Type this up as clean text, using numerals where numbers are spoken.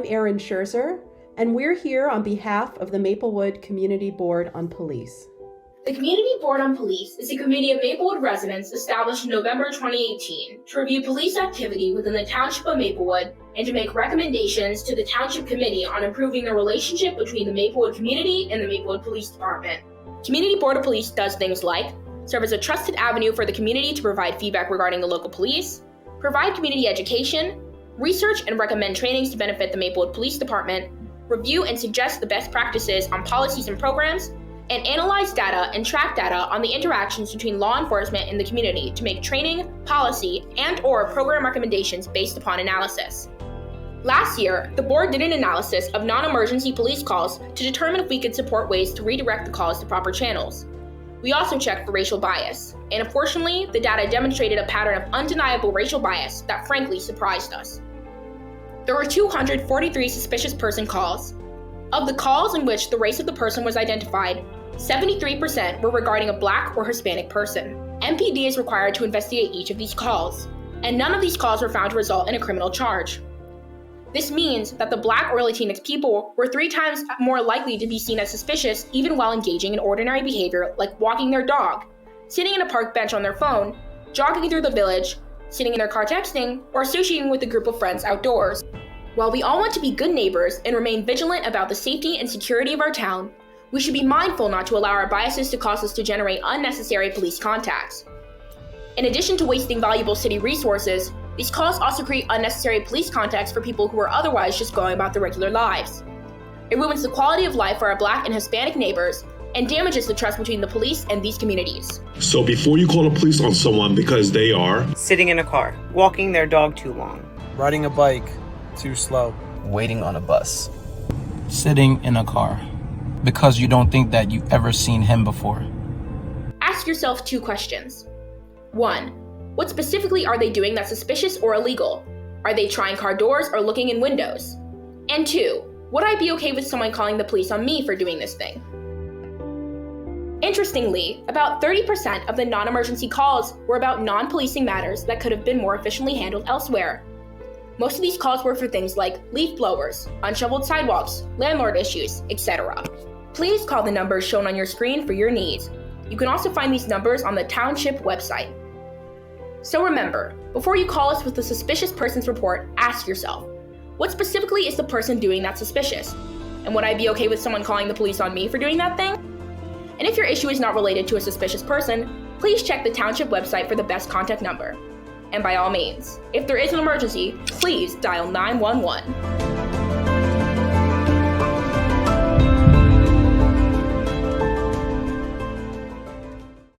I'm Erin Scherzer, and we're here on behalf of the Maplewood Community Board on Police. The Community Board on Police is a committee of Maplewood residents established in November 2018 to review police activity within the Township of Maplewood and to make recommendations to the Township Committee on improving the relationship between the Maplewood community and the Maplewood Police Department. Community Board of Police does things like serve as a trusted avenue for the community to provide feedback regarding the local police, provide community education, research and recommend trainings to benefit the Maplewood Police Department, review and suggest the best practices on policies and programs, and analyze data and track data on the interactions between law enforcement and the community to make training, policy, and/or program recommendations based upon analysis. Last year, the board did an analysis of non-emergency police calls to determine if we could support ways to redirect the calls to proper channels. We also checked for racial bias, and unfortunately, the data demonstrated a pattern of undeniable racial bias that frankly surprised us. There were 243 suspicious person calls. Of the calls in which the race of the person was identified, 73% were regarding a Black or Hispanic person. MPD is required to investigate each of these calls, and none of these calls were found to result in a criminal charge. This means that the Black or Latinx people were 3 times more likely to be seen as suspicious even while engaging in ordinary behavior like walking their dog, sitting in a park bench on their phone, jogging through the village, sitting in their car texting, or associating with a group of friends outdoors. While we all want to be good neighbors and remain vigilant about the safety and security of our town, we should be mindful not to allow our biases to cause us to generate unnecessary police contacts. In addition to wasting valuable city resources, these calls also create unnecessary police contacts for people who are otherwise just going about their regular lives. It ruins the quality of life for our Black and Hispanic neighbors and damages the trust between the police and these communities. So before you call the police on someone because they are sitting in a car, walking their dog too long, riding a bike too slow, waiting on a bus, sitting in a car because you don't think that you've ever seen him before. Ask yourself 2 questions. 1. What specifically are they doing that's suspicious or illegal? Are they trying car doors or looking in windows? And 2. Would I be okay with someone calling the police on me for doing this thing? Interestingly, about 30% of the non-emergency calls were about non-policing matters that could have been more efficiently handled elsewhere. Most of these calls were for things like leaf blowers, unshoveled sidewalks, landlord issues, etc. Please call the numbers shown on your screen for your needs. You can also find these numbers on the Township website. So remember, before you call us with a suspicious persons report, ask yourself, what specifically is the person doing that's suspicious? And would I be okay with someone calling the police on me for doing that thing? And if your issue is not related to a suspicious person, please check the Township website for the best contact number. And by all means, if there is an emergency, please dial 911.